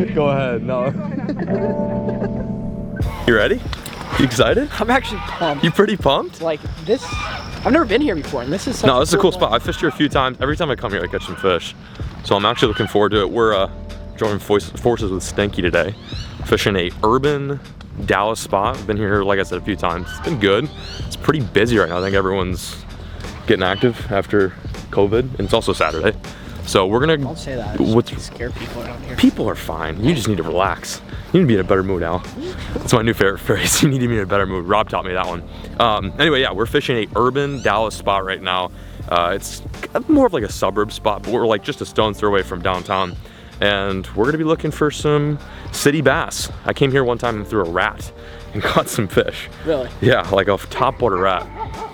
Go ahead. No. You ready? You excited? I'm actually pumped. You pretty pumped? Like this, I've never been here before, and this is such No, this is a cool place. spot. I've fished here a few times. Every time I come here, I catch some fish. So I'm actually looking forward to it. We're joining forces with Stanky today, fishing a urban Dallas spot. I've been here, like I said, a few times. It's been good. It's pretty busy right now. I think everyone's getting active after COVID, and it's also Saturday. So we're gonna. Don't say that. Scare people around here. People are fine. You just need to relax. You need to be in a better mood, Al. That's my new favorite phrase. You need to be in a better mood. Rob taught me that one. Anyway, yeah, we're fishing a urban Dallas spot right now. It's more of like a suburb spot, but we're like just a stone's throw away from downtown. And we're gonna be looking for some city bass. I came here one time and threw a rat and caught some fish. Really? Yeah, like a topwater rat.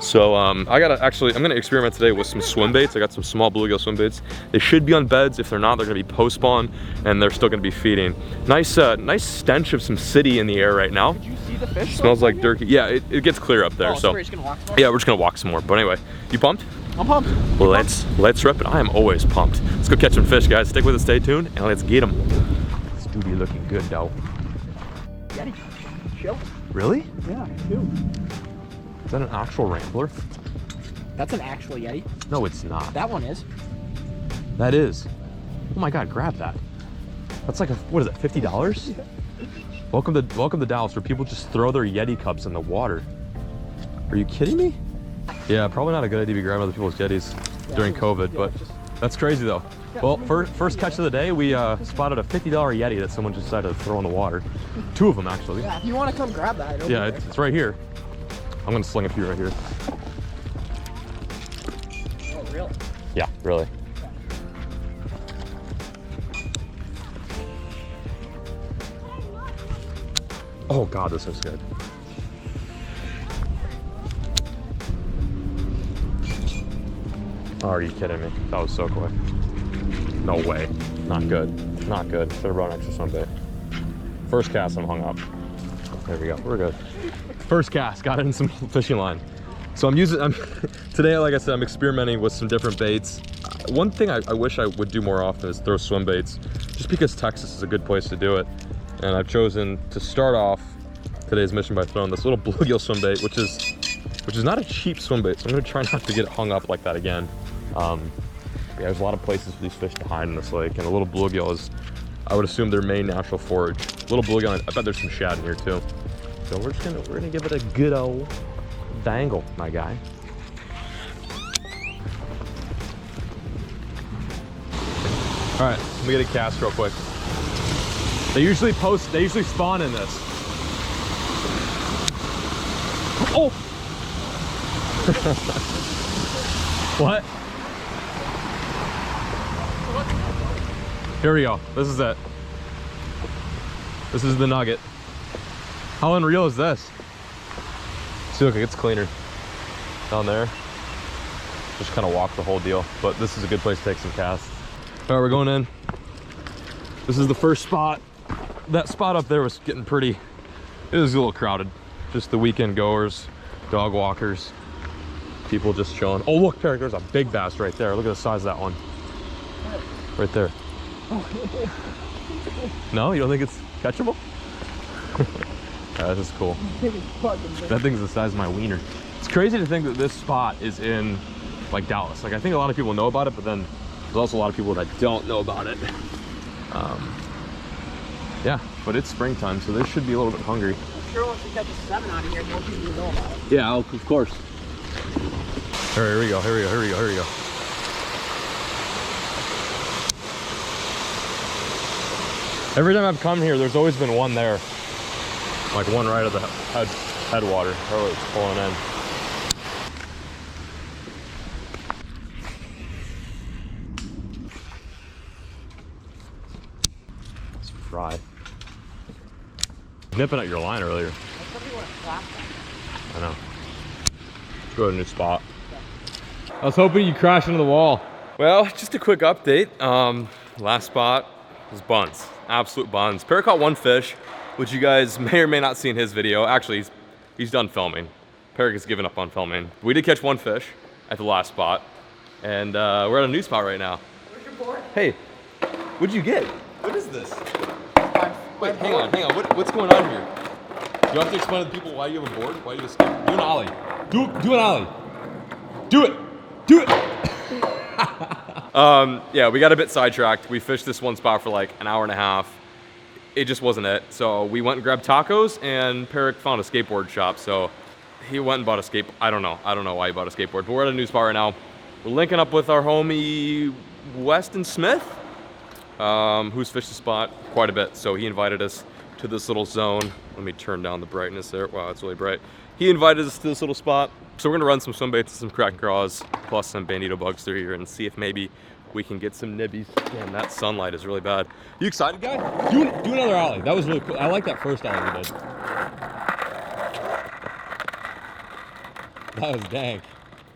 So I'm gonna experiment today with some swim baits. I got some small bluegill swim baits. They should be on beds. If they're not, they're gonna be post spawn, and they're still gonna be feeding. Nice stench of some city in the air right now. Did you see the fish? Smells like jerky. Yeah, it gets clear up there. So we're just gonna walk some more? yeah, we're just gonna walk some more. But anyway, you pumped? I'm pumped. Let's rip it. I am always pumped. Let's go catch some fish, guys. Stick with us, stay tuned, and let's get them. This dude be looking good, though. Yeti. Chill. Really? Yeah, too. Is that an actual Rambler? That's an actual Yeti. No, it's not. That one is. That is. Oh my God, grab that. That's like what is it, $50? Welcome to Dallas, where people just throw their Yeti cups in the water. Are you kidding me? Yeah, probably not a good idea to be grabbing other people's Yetis during COVID, but that's crazy though. Well, first catch of the day, we spotted a $50 Yeti that someone just decided to throw in the water. 2 of them, actually. Yeah, if you want to come grab that. Yeah, it's right here. I'm gonna sling a few right here. Oh, really? Yeah, really. Oh God, this is good. Oh, are you kidding me? That was so quick. No way. Not good. Not good. Should have brought an extra sunbait. First cast, I'm hung up. There we go. We're good. First cast, got it in some fishing line. So today, like I said, I'm experimenting with some different baits. One thing I wish I would do more often is throw swim baits, just because Texas is a good place to do it. And I've chosen to start off today's mission by throwing this little bluegill swim bait, which is not a cheap swim bait. So I'm gonna try not to get it hung up like that again. Yeah, there's a lot of places for these fish to hide in this lake, and the little bluegill is, I would assume, their main natural forage. Little bluegill, I bet there's some shad in here too. So we're gonna give it a good old dangle, my guy. All right, let me get a cast real quick. They usually spawn in this. Oh! What? Here we go. This is it. This is the nugget. How unreal is this? See, look, it gets cleaner down there. Just kind of walk the whole deal, but this is a good place to take some casts. All right, we're going in. This is the first spot. That spot up there was getting pretty, it was a little crowded. Just the weekend goers, dog walkers, people just chilling. Oh, look, Perry, there's a big bass right there. Look at the size of that one. Right there. No, you don't think it's catchable? This is cool. That thing's the size of my wiener. It's crazy to think that this spot is in like Dallas. Like, I think a lot of people know about it, but then there's also a lot of people that don't know about it. Yeah, but it's springtime, so they should be a little bit hungry. I'm sure once we catch a 7 out of here, more people will know about it. Yeah, of course. All right, here we go, here we go, here we go, here we go. Every time I've come here, there's always been one there. Like one right at the headwater. Oh, it's pulling in. It's fried. Nipping at your line earlier. I know. Let's go to a new spot. I was hoping you'd crash into the wall. Well, just a quick update. Last spot was buns. Absolute buns. Perry caught 1 fish, which you guys may or may not see in his video. Actually, he's done filming. Perry has given up on filming. We did catch 1 fish at the last spot, and we're at a new spot right now. Where's your board? Hey, what'd you get? What is this? Wait, hang on. What's going on here? You have to explain to the people why you have a board, why you have a skate. Do an ollie. Do an ollie. Do it. Yeah, we got a bit sidetracked. We fished this one spot for like an hour and a half. It just wasn't it. So we went and grabbed tacos, and Peric found a skateboard shop. So he went and bought a skateboard. I don't know why he bought a skateboard, but we're at a new spot right now. We're linking up with our homie Weston Smith, who's fished the spot quite a bit. So he invited us to this little zone. Let me turn down the brightness there. Wow, it's really bright. He invited us to this little spot. So we're gonna run some swim baits and some crack and craws, plus some bandito bugs through here, and see if maybe we can get some nibbies. Damn, that sunlight is really bad. You excited, guy? Do another ollie. That was really cool. I like that first ollie we did. That was dank.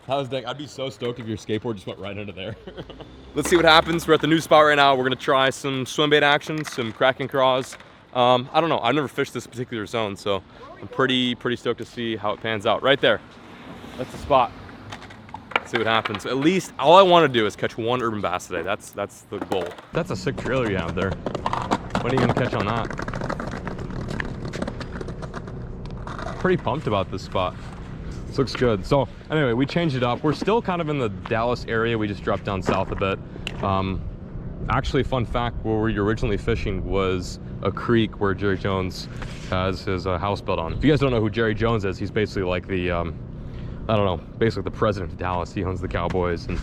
I'd be so stoked if your skateboard just went right into there. Let's see what happens. We're at the new spot right now. We're gonna try some swim bait action, some crack and craws. I don't know. I've never fished this particular zone, so I'm pretty stoked to see how it pans out. Right there. That's the spot. Let's see what happens. At least all I want to do is catch one urban bass today. That's the goal. That's a sick trailer you have there. When are you gonna catch on that? Pretty pumped about this spot. This looks good. So anyway, we changed it up. We're still kind of in the Dallas area. We just dropped down south a bit. Actually, fun fact, where we were originally fishing was a creek where Jerry Jones has his house built on. If you guys don't know who Jerry Jones is, he's basically like the, I don't know, basically the president of Dallas. He owns the Cowboys and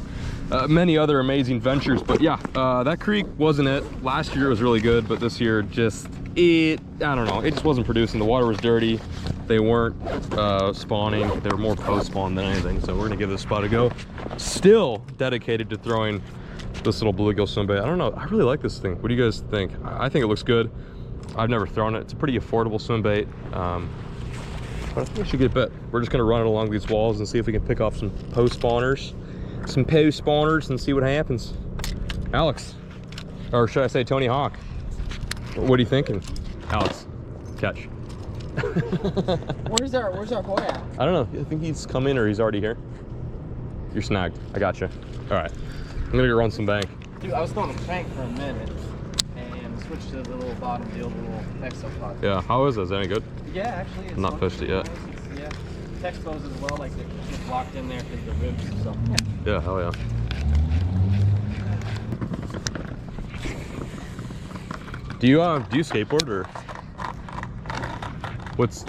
many other amazing ventures. But yeah, that creek wasn't it. Last year it was really good, but this year I don't know, it just wasn't producing. The water was dirty. They weren't spawning. They were more post-spawn than anything. So we're gonna give this spot a go. Still dedicated to throwing this little bluegill swim bait. I don't know, I really like this thing. What do you guys think? I think it looks good. I've never thrown it. It's a pretty affordable swim bait. But I think we should get bit. We're just gonna run it along these walls and see if we can pick off some post spawners. And see what happens. Alex, or should I say Tony Hawk? What are you thinking? Alex, catch. Where's our boy at? I don't know, I think he's come in or he's already here. You're snagged, I got you. All right, I'm gonna go run some bank. Dude, I was throwing a bank for a minute and switched to the little bottom deal, the little exo pod. Yeah, how is it? Is that any good? Yeah, actually, it's not fished it yet. Yeah, text those as well, like it's locked in there because the ribs. So yeah, hell yeah. Do you skateboard or what's?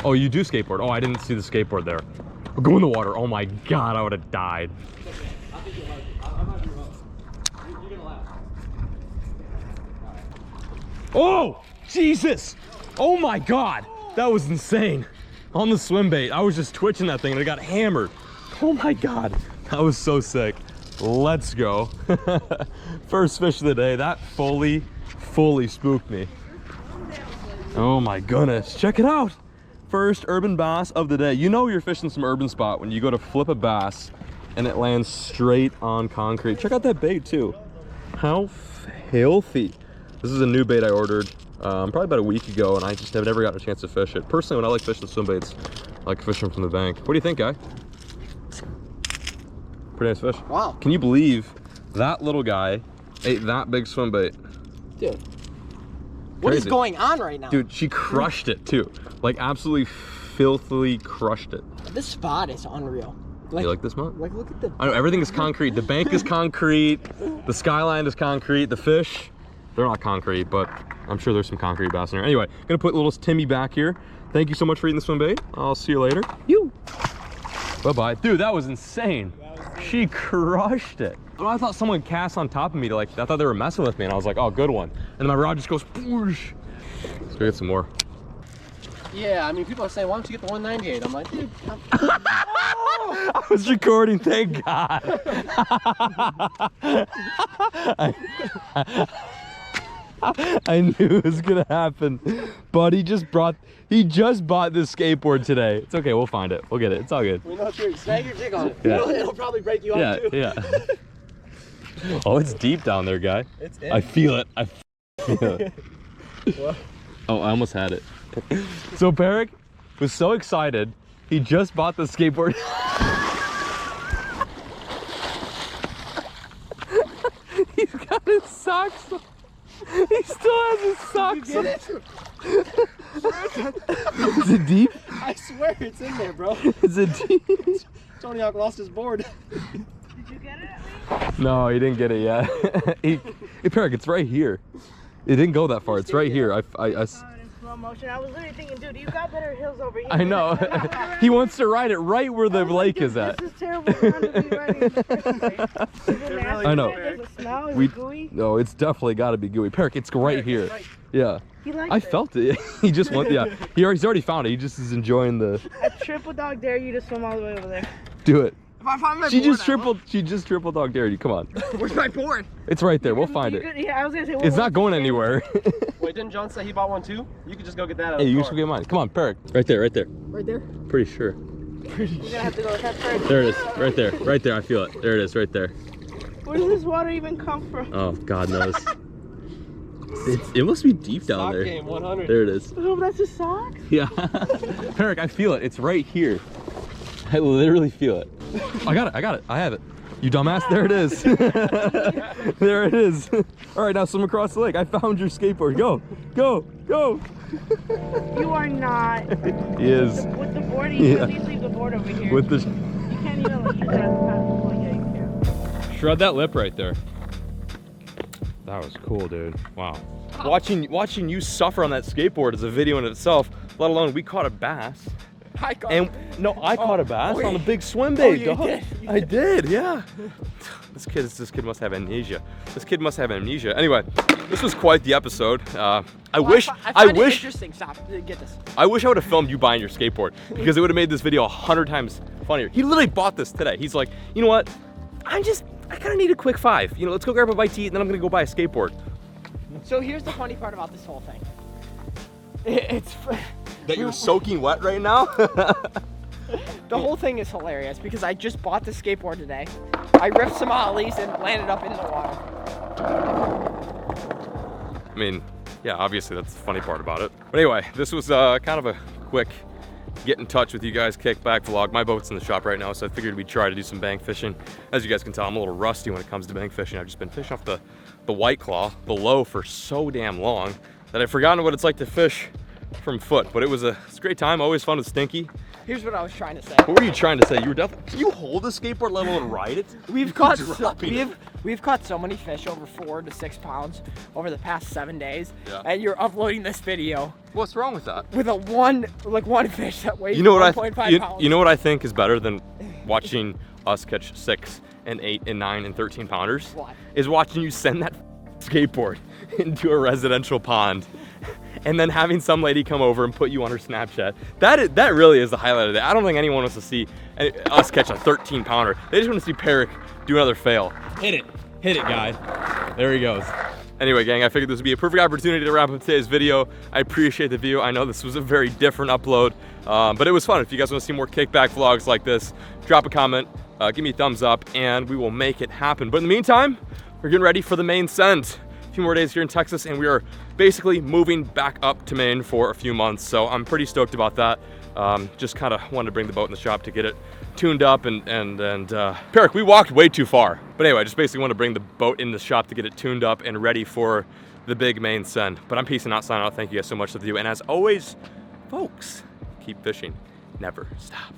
Oh, you do skateboard. Oh, I didn't see the skateboard there. Go in the water. Oh my god, I would have died. I think you'll like it. I'm not gonna laugh. You're gonna laugh. Oh, Jesus! Oh my god, that was insane. On the swim bait, I was just twitching that thing and it got hammered. Oh my god, that was so sick. Let's go. First fish of the day. That fully spooked me. Oh my goodness, check it out. First urban bass of the day. You know you're fishing some urban spot when you go to flip a bass and it lands straight on concrete. Check out that bait too. How filthy. This is a new bait I ordered probably about a week ago, and I just have never gotten a chance to fish it. Personally, when I like fishing swim baits, I like fishing from the bank. What do you think, guy? Pretty nice fish. Wow. Can you believe that little guy ate that big swim bait? Dude. What is going on right now? Dude, she crushed it too. Like absolutely filthily crushed it. This spot is unreal. You like this spot? Like, look at the... I know, everything is concrete. The bank is concrete. The skyline is concrete. The fish, they're not concrete, but I'm sure there's some concrete bass in there. Anyway, gonna put little Timmy back here. Thank you so much for eating the swim bait. I'll see you later. Bye-bye. Dude, that was insane. She crushed it. Well, I thought someone cast on top of me to I thought they were messing with me, and I was like, oh, good one. And then my rod just goes, whoosh. Let's go get some more. Yeah, I mean, people are saying, why don't you get the 198? I'm like, dude, I was recording, thank God. I knew it was gonna happen, but he just bought this skateboard today. It's okay, we'll find it. We'll get it. It's all good. We know it's your snag your jig on it. Yeah. It'll probably break you off too. Yeah. Oh, it's deep down there, guy. It's in. I feel it. I feel it. Oh, I almost had it. So Peric was so excited, he just bought the skateboard. He's got his socks on. He still has his socks Did on. it? Is it deep? I swear it's in there, bro. Is it deep? Tony Hawk lost his board. Did you get it at least? No, he didn't get it yet. Hey, Perk, it's right here. It didn't go that far. It's right here. I saw it in slow motion. I was literally thinking, dude, you got better hills over here. I know. He wants to ride it right where the I was like, lake dude, is at. This is terrible ground to be riding in the first place. Is it nasty? I know. Does it smell? Is We- it gooey? No, it's definitely got to be gooey. Perk, it's right here. Yeah. He likes I it. felt it. He just went. Yeah. He's already found it. He just is enjoying the. I triple dog dare you to swim all the way over there. Do it. If I find my She board, just I triple. She just triple dog dared you. Come on. Where's my board? It's right there. We'll find You it. could- yeah, I was gonna say. It's not going anywhere. Wait, didn't John say he bought one too? You could just go get that out Hey, of the you car. should get mine. Come on, Perk. Right there. Right there. Right there? Pretty sure. You're gonna have to go with that first. There it is. Right there. Right there. I feel it. There it is. Right there. Where does this water even come from? Oh, God knows. It must be deep down Sock there. game 100. There it is. Oh, that's his socks? Yeah. Perk, I feel it. It's right here. I literally feel it. I got it. I got it. I have it. You dumbass. There it is. There it is. All right, now swim across the lake. I found your skateboard. Go. Go. Go. You are not. He is. With the board, you Yeah. can at least leave the board over here. With the... You can't even like, use it as a paddle. Well, yeah, you can. Shred that lip right there. That was cool, dude. Wow. Watching you suffer on that skateboard is a video in itself, let alone we caught a bass. I got And no, I caught a bass on a big swim Oh, bait, you dog. did? I did, yeah. This kid must have amnesia. This kid must have amnesia. Anyway, this was quite the episode. I wish I find it wish interesting. Stop. Get this. I wish I would have filmed you buying your skateboard because it would have made this video 100 times funnier. He literally bought this today. He's like, you know what? I kind of need a quick $5. You know, let's go grab a bite to eat and then I'm gonna go buy a skateboard. So here's the funny part about this whole thing. It's That you're soaking wet right now? the whole thing is hilarious because I just bought the skateboard today. I ripped some ollies and landed up in the water. I mean, yeah, obviously that's the funny part about it. But anyway, this was kind of a quick get in touch with you guys kickback vlog. My boat's in the shop right now, so I figured we'd try to do some bank fishing. As you guys can tell, I'm a little rusty when it comes to bank fishing. I've just been fishing off the White Claw below for so damn long that I've forgotten what it's like to fish from foot. But it's a great time, always fun with Stinky. Here's what I was trying to say. What were you trying to say? You were definitely, can you hold a skateboard let alone ride it? We've caught dropping it. we've caught so many fish over 4 to 6 pounds over the past 7 days, Yeah. and you're uploading this video What's wrong with that? with one fish that weighs You know what 1.5 you pounds. know what I think is better than watching us catch 6 and 8 and 9 and 13 pounders? What? Is watching you send that skateboard into a residential pond and then having some lady come over and put you on her Snapchat. That really is the highlight of the day. I don't think anyone wants to see us catch a 13 pounder. They just want to see Perrick do another fail. Hit it guy. There he goes. Anyway, gang, I figured this would be a perfect opportunity to wrap up today's video. I appreciate the view. I know this was a very different upload, but it was fun. If you guys want to see more kickback vlogs like this, drop a comment, give me a thumbs up, and we will make it happen. But in the meantime, we're getting ready for the Maine send. A few more days here in Texas, and we are basically moving back up to Maine for a few months. So I'm pretty stoked about that. Just kind of wanted to bring the boat in the shop to get it tuned up and Perrick, we walked way too far. But anyway, I just basically want to bring the boat in the shop to get it tuned up and ready for the big Maine send. But I'm peacing out, signing out. Thank you guys so much for the view. And as always, folks, keep fishing, never stop.